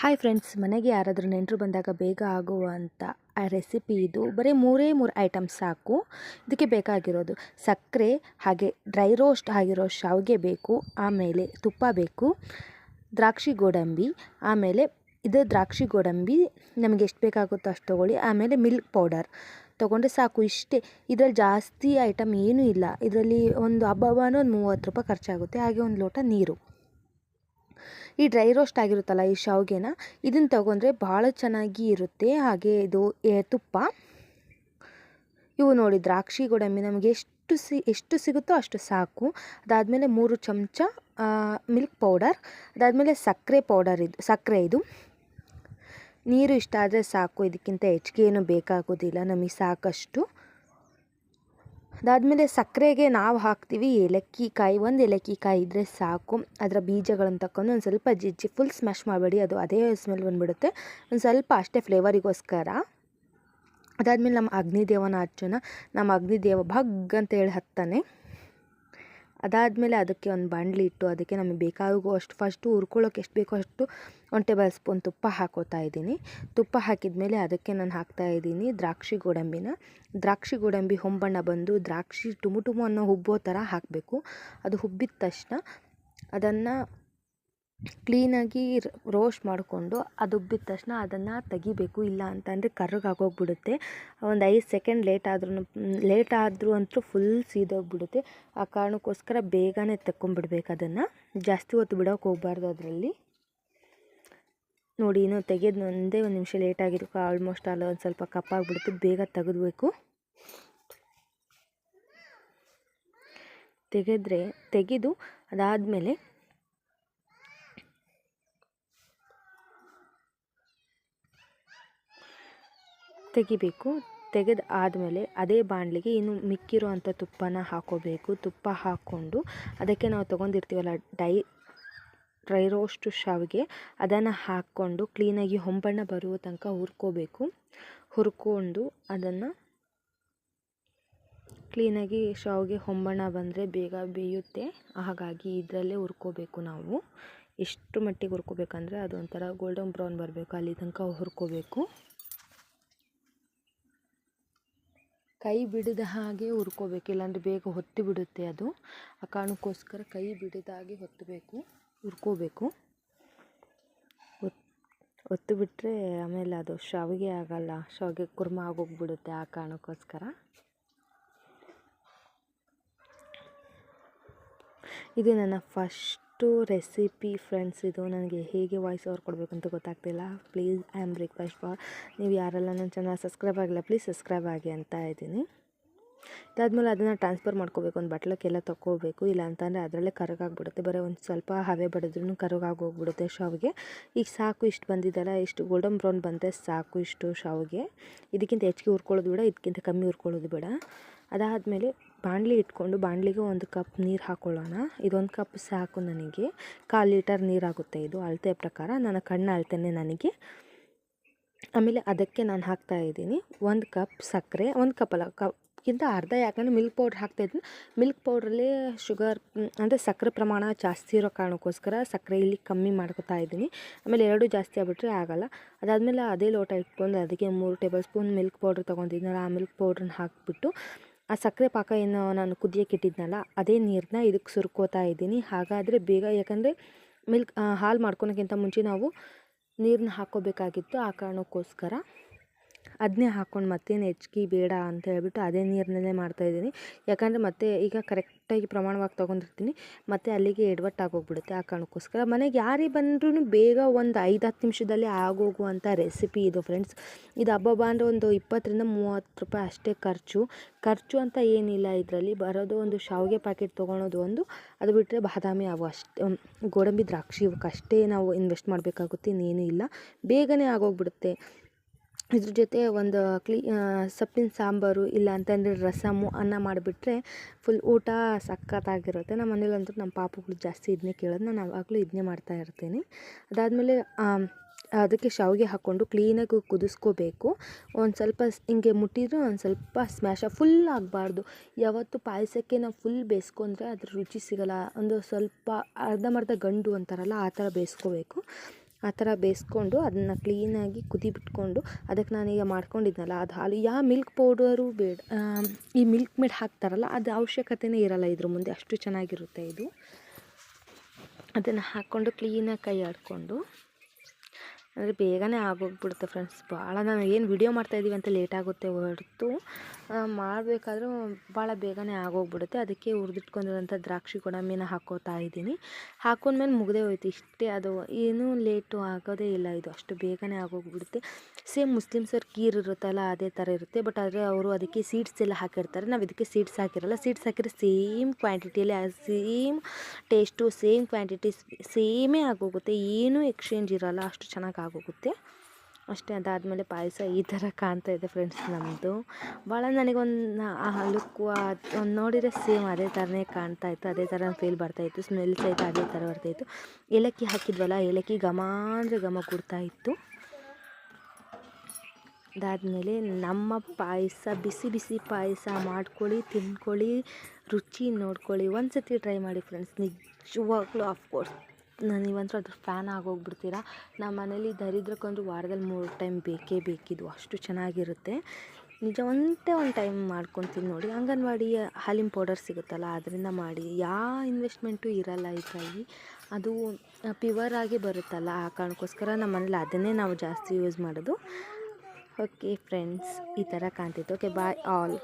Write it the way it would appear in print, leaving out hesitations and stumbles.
Hi friends, ಮನೆಗೆ ಯಾರಾದರೂ ನೆಂಟರು ಬಂದಾಗ ಬೇಗ ಆಗುವಂಥ ರೆಸಿಪಿ ಇದು. ಬರೀ ಮೂರೇ ಐಟಮ್ಸ್ ಸಾಕು. ಇದಕ್ಕೆ ಬೇಕಾಗಿರೋದು ಸಕ್ಕರೆ, ಹಾಗೆ ಡ್ರೈ ರೋಸ್ಟ್ ಆಗಿರೋ ಶಾವಿಗೆ ಬೇಕು, ಆಮೇಲೆ ತುಪ್ಪ ಬೇಕು, ದ್ರಾಕ್ಷಿ ಗೋಡಂಬಿ, ಆಮೇಲೆ ಇದು ದ್ರಾಕ್ಷಿ ಗೋಡಂಬಿ ನಮಗೆ ಎಷ್ಟು ಬೇಕಾಗುತ್ತೋ ಅಷ್ಟು ತೊಗೊಳ್ಳಿ, ಆಮೇಲೆ ಮಿಲ್ಕ್ ಪೌಡರ್ ತೊಗೊಂಡ್ರೆ ಸಾಕು. ಇಷ್ಟೇ, ಇದರಲ್ಲಿ ಜಾಸ್ತಿ ಐಟಮ್ ಏನೂ ಇಲ್ಲ. ಇದರಲ್ಲಿ ಒಂದು ಹಬ್ಬ ಒಂದು 30 ರೂಪಾಯಿ ಖರ್ಚಾಗುತ್ತೆ. ಹಾಗೆ ಒಂದು ಲೋಟ ನೀರು. ಈ ಡ್ರೈ ರೋಸ್ಟ್ ಆಗಿರುತ್ತಲ್ಲ ಈ ಶಾವಿಗೆನ, ಇದನ್ನು ತೊಗೊಂಡ್ರೆ ಭಾಳ ಚೆನ್ನಾಗಿ ಇರುತ್ತೆ. ಹಾಗೆ ಇದು ತುಪ್ಪ, ಇವು ನೋಡಿ ದ್ರಾಕ್ಷಿ ಗೋಡಂಬಿ ನಮಗೆ ಎಷ್ಟು ಸಿಗುತ್ತೋ ಅಷ್ಟು ಸಾಕು. ಅದಾದಮೇಲೆ 3 ಚಮಚ ಮಿಲ್ಕ್ ಪೌಡರ್, ಅದಾದಮೇಲೆ ಸಕ್ಕರೆ ಇದು ನೀರು ಇಷ್ಟ ಆದರೆ ಸಾಕು. ಇದಕ್ಕಿಂತ ಹೆಚ್ಚಿಗೆ ಏನು ಬೇಕಾಗೋದಿಲ್ಲ, ನಮಗೆ ಸಾಕಷ್ಟು. ಅದಾದಮೇಲೆ ಸಕ್ಕರೆಗೆ ನಾವು ಹಾಕ್ತೀವಿ ಏಲಕ್ಕಿಕಾಯಿ, ಒಂದು ಏಲಕ್ಕಿಕಾಯಿ ಇದ್ದರೆ ಸಾಕು. ಅದರ ಬೀಜಗಳನ್ನು ತಗೊಂಡು ಒಂದು ಸ್ವಲ್ಪ ಜಜ್ಜಿ, ಫುಲ್ ಸ್ಮ್ಯಾಶ್ ಮಾಡಬೇಡಿ, ಅದು ಅದೇ ಸ್ಮೆಲ್ ಬಂದುಬಿಡುತ್ತೆ. ಒಂದು ಸ್ವಲ್ಪ ಅಷ್ಟೇ ಫ್ಲೇವರಿಗೋಸ್ಕರ. ಅದಾದಮೇಲೆ ನಮ್ಮ ಅಗ್ನಿದೇವನ ಹಚ್ಚೋಣ. ನಮ್ಮ ಅಗ್ನಿದೇವ ಭಗ್ ಅಂತ ಹೇಳಿ ಹತ್ತಾನೆ. ಅದಾದಮೇಲೆ ಅದಕ್ಕೆ ಒಂದು ಬಾಣಲಿ ಇಟ್ಟು, ಅದಕ್ಕೆ ನಮಗೆ ಬೇಕಾಗುವಷ್ಟು ಫಸ್ಟು ಹುರ್ಕೊಳ್ಳೋಕೆ ಎಷ್ಟು ಬೇಕೋ ಅಷ್ಟು 1 ಟೇಬಲ್ ಸ್ಪೂನ್ ತುಪ್ಪ ಹಾಕೋತಾ ಇದ್ದೀನಿ. ತುಪ್ಪ ಹಾಕಿದ ಮೇಲೆ ಅದಕ್ಕೆ ನಾನು ಹಾಕ್ತಾಯಿದ್ದೀನಿ ದ್ರಾಕ್ಷಿ ಗೋಡಂಬಿ ಹೊಂಬಣ್ಣ ಬಂದು ದ್ರಾಕ್ಷಿ ಟುಮು ಅನ್ನೋ ಹುಬ್ಬೋ ಥರ ಹಾಕಬೇಕು. ಅದು ಹುಬ್ಬಿದ ತಕ್ಷಣ ಅದನ್ನು ಕ್ಲೀನಾಗಿ ರೋಸ್ಟ್ ಮಾಡಿಕೊಂಡು, ಅದು ಉಬ್ಬಿದ ತಕ್ಷಣ ಅದನ್ನು ತೆಗಿಬೇಕು. ಇಲ್ಲ ಅಂತಂದರೆ ಕರ್ರಗಾಗೋಗ್ಬಿಡುತ್ತೆ. ಒಂದು 5 ಸೆಕೆಂಡ್ ಲೇಟ್ ಆದರೂ ಅಂತೂ ಫುಲ್ ಸೀದೋಗ್ಬಿಡುತ್ತೆ. ಆ ಕಾರಣಕ್ಕೋಸ್ಕರ ಬೇಗನೆ ತೆಕ್ಕೊಂಬಿಡ್ಬೇಕು. ಅದನ್ನು ಜಾಸ್ತಿ ಹೊತ್ತು ಬಿಡೋಕೆ ಹೋಗಬಾರ್ದು. ಅದರಲ್ಲಿ ನೋಡಿ, ಇನ್ನೂ ತೆಗೆದು ಒಂದೇ 1 ನಿಮಿಷ ಲೇಟ್ ಆಗಿರೋಕೆ ಆಲ್ಮೋಸ್ಟ್ ಅಲ್ಲ ಒಂದು ಸ್ವಲ್ಪ ಕಪ್ಪಾಗಿಬಿಡುತ್ತೆ. ಬೇಗ ತೆಗೆದು ಅದಾದಮೇಲೆ ತೆಗಿಬೇಕು. ತೆಗೆದು ಆದಮೇಲೆ ಅದೇ ಬಾಣಲಿಗೆ ಇನ್ನು ಮಿಕ್ಕಿರೋ ಅಂಥ ತುಪ್ಪನ ಹಾಕೋಬೇಕು. ತುಪ್ಪ ಹಾಕ್ಕೊಂಡು ಅದಕ್ಕೆ ನಾವು ತೊಗೊಂಡಿರ್ತೀವಲ್ಲ ಡ್ರೈ ರೋಸ್ಟ್ ಶಾವಿಗೆ, ಅದನ್ನು ಹಾಕ್ಕೊಂಡು ಕ್ಲೀನಾಗಿ ಹೊಂಬಣ್ಣ ಬರುವ ತನಕ ಹುರ್ಕೊಂಡು ಅದನ್ನು ಕ್ಲೀನಾಗಿ ಶಾವಿಗೆ ಹೊಂಬಣ್ಣ ಬಂದರೆ ಬೇಗ ಬೇಯುತ್ತೆ. ಹಾಗಾಗಿ ಇದರಲ್ಲೇ ಹುರ್ಕೋಬೇಕು. ನಾವು ಎಷ್ಟು ಮಟ್ಟಿಗೆ ಹುರ್ಕೋಬೇಕಂದ್ರೆ ಅದೊಂಥರ ಗೋಲ್ಡನ್ ಬ್ರೌನ್ ಬರಬೇಕು, ಅಲ್ಲಿ ತನಕ ಹುರ್ಕೋಬೇಕು. ಕೈ ಬಿಡದ ಹಾಗೆ ಹುರ್ಕೋಬೇಕು, ಇಲ್ಲಾಂದರೆ ಬೇಗ ಹೊತ್ತಿ ಬಿಡುತ್ತೆ ಅದು. ಆ ಕಾರಣಕ್ಕೋಸ್ಕರ ಕೈ ಬಿಡದ ಹಾಗೆ ಹುರ್ಕೋಬೇಕು. ಒತ್ತು ಬಿಟ್ಟರೆ ಆಮೇಲೆ ಅದು ಶಾವಿಗೆ ಆಗಲ್ಲ, ಶಾವಿಗೆ ಕುರ್ಮ ಆಗೋಗ್ಬಿಡುತ್ತೆ. ಆ ಕಾರಣಕ್ಕೋಸ್ಕರ ಇದು ನನ್ನ ಫಸ್ಟು ರೆಸಿಪಿ ಫ್ರೆಂಡ್ಸ್. ಇದು ನನಗೆ ಹೇಗೆ ವಾಯ್ಸ್ ಓವರ್ ಕೊಡಬೇಕಂತ ಗೊತ್ತಾಗ್ತಿಲ್ಲ. Please, I am request for, ನೀವು ಯಾರೆಲ್ಲ ನನ್ನ ಚಾನಲ್ ಸಬ್ಸ್ಕ್ರೈಬ್ ಆಗಿಲ್ಲ ಪ್ಲೀಸ್ ಸಬ್ಸ್ಕ್ರೈಬ್ ಆಗಿ ಅಂತ ಇದ್ದೀನಿ. ಇದಾದಮೇಲೆ ಅದನ್ನು ಟ್ರಾನ್ಸ್ಫರ್ ಮಾಡ್ಕೋಬೇಕು, ಒಂದು ಬಟ್ಲಕ್ಕೆಲ್ಲ ತೊಗೋಬೇಕು. ಇಲ್ಲ ಅಂತಂದರೆ ಅದರಲ್ಲೇ ಕರಗಾಗ್ಬಿಡುತ್ತೆ. ಬರೀ ಒಂದು ಸ್ವಲ್ಪ ಹವೆ ಬಡಿದ್ರೂ ಕರಗಾಗೋಗ್ಬಿಡುತ್ತೆ ಶಾವಿಗೆ. ಈಗ ಸಾಕು, ಇಷ್ಟು ಬಂದಿದ್ದಲ್ಲ, ಇಷ್ಟು ಗೋಲ್ಡನ್ ಬ್ರೌನ್ ಬಂದರೆ ಸಾಕು ಇಷ್ಟು ಶಾವಿಗೆ. ಇದಕ್ಕಿಂತ ಹೆಚ್ಚಿಗೆ ಹುರ್ಕೊಳ್ಳೋದು ಬೇಡ, ಇದಕ್ಕಿಂತ ಕಮ್ಮಿ ಹುರ್ಕೊಳ್ಳೋದು ಬೇಡ. ಅದಾದಮೇಲೆ ಬಾಣಲಿ ಇಟ್ಕೊಂಡು ಬಾಣಲಿಗೆ 1 ಕಪ್ ನೀರು ಹಾಕ್ಕೊಳ್ಳೋಣ. ಇದೊಂದು ಕಪ್ ಸಾಕು ನನಗೆ. 1/4 ಲೀಟರ್ ನೀರಾಗುತ್ತೆ ಇದು ಅಳತೆ ಪ್ರಕಾರ, ನನ್ನ ಕಣ್ಣು ಅಳತೆನೇ ನನಗೆ. ಆಮೇಲೆ ಅದಕ್ಕೆ ನಾನು ಹಾಕ್ತಾಯಿದ್ದೀನಿ 1 ಕಪ್ ಸಕ್ಕರೆ. 1 ಕಪ್ ಅಲ್ಲ, ಕಪ್ಗಿಂತ ಅರ್ಧ, ಯಾಕಂದರೆ ಮಿಲ್ಕ್ ಪೌಡ್ರ್ ಹಾಕ್ತಾಯಿದ್ದೀನಿ. ಮಿಲ್ಕ್ ಪೌಡ್ರಲ್ಲಿ ಶುಗರ್ ಅಂದರೆ ಸಕ್ಕರೆ ಪ್ರಮಾಣ ಜಾಸ್ತಿ ಇರೋ ಕಾರಣಕ್ಕೋಸ್ಕರ ಸಕ್ಕರೆ ಇಲ್ಲಿ ಕಮ್ಮಿ ಮಾಡ್ಕೊತಾ ಇದ್ದೀನಿ. ಆಮೇಲೆ 2 ಜಾಸ್ತಿ ಆಗಿಬಿಟ್ರೆ ಆಗೋಲ್ಲ. ಅದಾದಮೇಲೆ ಅದೇ ಲೋಟ ಇಟ್ಕೊಂಡು ಅದಕ್ಕೆ 3 ಟೇಬಲ್ ಸ್ಪೂನ್ ಮಿಲ್ಕ್ ಪೌಡ್ರ್ ತೊಗೊಂಡಿದ್ನಲ್ಲ, ಆ ಮಿಲ್ಕ್ ಪೌಡ್ರನ್ನ ಹಾಕಿಬಿಟ್ಟು ಆ ಸಕ್ಕರೆ ಪಾಕ ಏನು ನಾನು ಕುದಿಯೋಕೆ ಇಟ್ಟಿದ್ನಲ್ಲ ಅದೇ ನೀರನ್ನ ಇದಕ್ಕೆ ಸುರ್ಕೋತಾ ಇದ್ದೀನಿ. ಹಾಗಾದರೆ ಬೇಗ, ಯಾಕಂದರೆ ಹಾಲು ಮಾಡ್ಕೊಳೋಕ್ಕಿಂತ ಮುಂಚೆ ನಾವು ನೀರನ್ನ ಹಾಕ್ಕೋಬೇಕಾಗಿತ್ತು. ಆ ಕಾರಣಕ್ಕೋಸ್ಕರ ಅದನ್ನೇ ಹಾಕ್ಕೊಂಡು ಮತ್ತೇನು ಹೆಚ್ಚಿಗೆ ಬೇಡ ಅಂತ ಹೇಳ್ಬಿಟ್ಟು ಅದೇ ನೀರನ್ನೇ ಮಾಡ್ತಾಯಿದ್ದೀನಿ. ಯಾಕಂದರೆ ಮತ್ತೆ ಈಗ ಕರೆಕ್ಟಾಗಿ ಪ್ರಮಾಣವಾಗಿ ತೊಗೊಂಡಿರ್ತೀನಿ, ಮತ್ತು ಅಲ್ಲಿಗೆ ಎಡವಟ್ಟಾಗೋಗ್ಬಿಡುತ್ತೆ. ಆ ಕಾರಣಕ್ಕೋಸ್ಕರ ಮನೆಗೆ ಯಾರೇ ಬಂದ್ರೂ ಬೇಗ ಒಂದು 5-10 ನಿಮಿಷದಲ್ಲಿ ಆಗೋಗುವಂಥ ರೆಸಿಪಿ ಇದು ಫ್ರೆಂಡ್ಸ್. ಇದು ಹಬ್ಬ ಅಂದರೆ ಒಂದು 20-30 ರೂಪಾಯಿ ಅಷ್ಟೇ ಖರ್ಚು ಅಂತ ಏನಿಲ್ಲ. ಇದರಲ್ಲಿ ಬರೋದು ಒಂದು ಶಾವಿಗೆ ಪ್ಯಾಕೆಟ್ ತೊಗೊಳೋದು ಒಂದು, ಅದು ಬಿಟ್ಟರೆ ಬಾದಾಮಿ ಅವು ಅಷ್ಟೇ, ಗೋಡಂಬಿ ದ್ರಾಕ್ಷಿ ಇವಕ್ಕಷ್ಟೇ ನಾವು ಇನ್ವೆಸ್ಟ್ ಮಾಡಬೇಕಾಗುತ್ತೆ, ಇನ್ನೇನು ಇಲ್ಲ. ಬೇಗನೆ ಆಗೋಗ್ಬಿಡುತ್ತೆ. ಇದ್ರ ಜೊತೆ ಒಂದು ಸೊಪ್ಪಿನ ಸಾಂಬಾರು, ಇಲ್ಲ ಅಂತಂದರೆ ರಸಮ್ಮು, ಅನ್ನ ಮಾಡಿಬಿಟ್ರೆ ಫುಲ್ ಊಟ ಸಖತ್ತಾಗಿರುತ್ತೆ. ನಮ್ಮ ಮನೇಲಂತೂ ನಮ್ಮ ಪಾಪುಗಳು ಜಾಸ್ತಿ ಇದನ್ನೇ ಕೇಳೋದು, ನಾನು ಆವಾಗಲೂ ಇದನ್ನೇ ಮಾಡ್ತಾಯಿರ್ತೀನಿ. ಅದಾದಮೇಲೆ ಅದಕ್ಕೆ ಶಾವಿಗೆ ಹಾಕ್ಕೊಂಡು ಕ್ಲೀನಾಗಿ ಕುದಿಸ್ಕೋಬೇಕು. ಒಂದು ಸ್ವಲ್ಪ ಹಿಂಗೆ ಮುಟ್ಟಿದ್ರೆ ಒಂದು ಸ್ವಲ್ಪ ಫುಲ್ ಆಗಬಾರ್ದು. ಯಾವತ್ತು ಪಾಯಸಕ್ಕೆ ನಾವು ಫುಲ್ ಬೇಯಿಸ್ಕೊಂಡ್ರೆ ಅದ್ರ ರುಚಿ ಸಿಗೋಲ್ಲ. ಒಂದು ಸ್ವಲ್ಪ ಅರ್ಧಂಬರ್ಧ ಗಂಟು ಅಂತಾರಲ್ಲ, ಆ ಥರ ಬೇಯಿಸ್ಕೋಬೇಕು. ಆ ಥರ ಬೇಯಿಸ್ಕೊಂಡು ಅದನ್ನು ಕ್ಲೀನಾಗಿ ಬಿಟ್ಕೊಂಡು ಅದಕ್ಕೆ ನಾನೀಗ ಮಾಡ್ಕೊಂಡಿದ್ನಲ್ಲ ಅದು ಹಾಲು ಯಾವ ಮಿಲ್ಕ್ ಪೌಡರು ಬೇಡ, ಈ ಮಿಲ್ಕ್ ಮೇಡ್ ಹಾಕ್ತಾರಲ್ಲ ಅದು ಅವಶ್ಯಕತೆಯೇ ಇರಲ್ಲ ಇದ್ರ ಮುಂದೆ, ಅಷ್ಟು ಚೆನ್ನಾಗಿರುತ್ತೆ ಇದು. ಅದನ್ನು ಹಾಕ್ಕೊಂಡು ಕ್ಲೀನಾಗಿ ಕೈ ಆಡಿಕೊಂಡು, ಅಂದರೆ ಬೇಗನೆ ಆಗೋಗ್ಬಿಡುತ್ತೆ ಫ್ರೆಂಡ್ಸ್. ಭಾಳ ನಾನು ಏನು ವಿಡಿಯೋ ಮಾಡ್ತಾಯಿದ್ದೀವಿ ಅಂತ ಲೇಟ್ ಆಗುತ್ತೆ ಹೊರತು ಮಾಡಬೇಕಾದ್ರೂ ಭಾಳ ಬೇಗನೆ ಆಗೋಗ್ಬಿಡುತ್ತೆ. ಅದಕ್ಕೆ ಹುರಿದಿಟ್ಕೊಂಡಿರೋಂಥ ದ್ರಾಕ್ಷಿ ಗೋಡಂಬಿನ ಹಾಕ್ಕೋತಾ ಇದ್ದೀನಿ. ಹಾಕೊಂಡ್ಮೇಲೆ ಮುಗಿದೇ ಹೋಯ್ತು, ಇಷ್ಟೇ. ಅದು ಏನೂ ಲೇಟು ಆಗೋದೇ ಇಲ್ಲ, ಇದು ಅಷ್ಟು ಬೇಗನೆ ಆಗೋಗ್ಬಿಡುತ್ತೆ. ಸೇಮ್ ಮುಸ್ಲಿಮ್ಸವ್ರ ಖೀರ್ ಇರುತ್ತಲ್ಲ ಅದೇ ಥರ ಇರುತ್ತೆ. ಬಟ್ ಆದರೆ ಅವರು ಅದಕ್ಕೆ ಸೀಡ್ಸ್ ಎಲ್ಲ ಹಾಕಿರ್ತಾರೆ, ನಾವು ಇದಕ್ಕೆ ಸೀಡ್ಸ್ ಹಾಕಿರಲ್ಲ. ಸೀಡ್ಸ್ ಹಾಕಿದ್ರೆ ಸೇಮ್ ಕ್ವಾಂಟಿಟಿಯಲ್ಲಿ ಸೇಮ್ ಟೇಸ್ಟು, ಸೇಮ್ ಕ್ವಾಂಟಿಟಿ, ಸೇಮೇ ಆಗೋಗುತ್ತೆ, ಏನೂ ಎಕ್ಸ್ಚೇಂಜ್ ಇರೋಲ್ಲ, ಅಷ್ಟು ಚೆನ್ನಾಗಿ ಆಗೋಗುತ್ತೆ ಅಷ್ಟೇ. ಅದಾದಮೇಲೆ ಪಾಯಸ ಈ ಥರ ಕಾಣ್ತಾ ಇದೆ ಫ್ರೆಂಡ್ಸ್ ನಮ್ಮದು. ಭಾಳ ನನಗೊಂದು ಆ ಲುಕ್ಕು ಒಂದು ನೋಡಿದರೆ ಸೇಮ್ ಅದೇ ಥರನೇ ಕಾಣ್ತಾ ಇತ್ತು, ಅದೇ ಥರ ಫೀಲ್ ಬರ್ತಾಯಿತ್ತು. ಸ್ಮೆಲ್ ಸಹಿತ ಅದೇ ಥರ ಬರ್ತಾಯಿತ್ತು. ಏಲಕ್ಕಿ ಹಾಕಿದ್ವಲ್ಲ, ಏಲಕ್ಕಿ ಘಮ ಅಂದರೆ ಘಮ ಕೊಡ್ತಾಯಿತ್ತು. ಅದಾದಮೇಲೆ ನಮ್ಮ ಪಾಯಸ, ಬಿಸಿ ಬಿಸಿ ಪಾಯಸ ಮಾಡ್ಕೊಳ್ಳಿ, ತಿಂದ್ಕೊಳ್ಳಿ, ರುಚಿ ನೋಡ್ಕೊಳ್ಳಿ. ಒಂದು ಸತಿ ಟ್ರೈ ಮಾಡಿ ಫ್ರೆಂಡ್ಸ್, ನಿಜವಾಗ್ಲೂ ಆಫ್ಕೋರ್ಸ್ ನೀವಂತೂ ಅದ್ರ ಫ್ಯಾನ್ ಆಗೋಗ್ಬಿಡ್ತೀರಾ. ನಮ್ಮ ಮನೇಲಿ ದರಿದ್ರಕ್ಕಂದ್ರೂ ವಾರದಲ್ಲಿ 3 ಟೈಮ್ ಬೇಕೇ ಬೇಕಿದ್ದು, ಅಷ್ಟು ಚೆನ್ನಾಗಿರುತ್ತೆ. ನಿಜ ಒಂದು ಟೈಮ್ ಮಾಡ್ಕೊತೀನಿ ನೋಡಿ. ಅಂಗನವಾಡಿ ಹಾಲಿನ ಪೌಡರ್ ಸಿಗುತ್ತಲ್ಲ ಅದರಿಂದ ಮಾಡಿ, ಯಾವ ಇನ್ವೆಸ್ಟ್ಮೆಂಟು ಇರಲ್ಲ ಇದರಲ್ಲಿ, ಅದು ಪ್ಯೂವರ್ ಆಗಿ ಬರುತ್ತಲ್ಲ, ಆ ಕಾರಣಕ್ಕೋಸ್ಕರ ನಮ್ಮ ಮನೇಲಿ ಅದನ್ನೇ ನಾವು ಜಾಸ್ತಿ ಯೂಸ್ ಮಾಡೋದು. ಓಕೆ ಫ್ರೆಂಡ್ಸ್, ಈ ಥರ ಕಾಣ್ತಿತ್ತು. ಓಕೆ, ಬಾಯ್ ಆಲ್.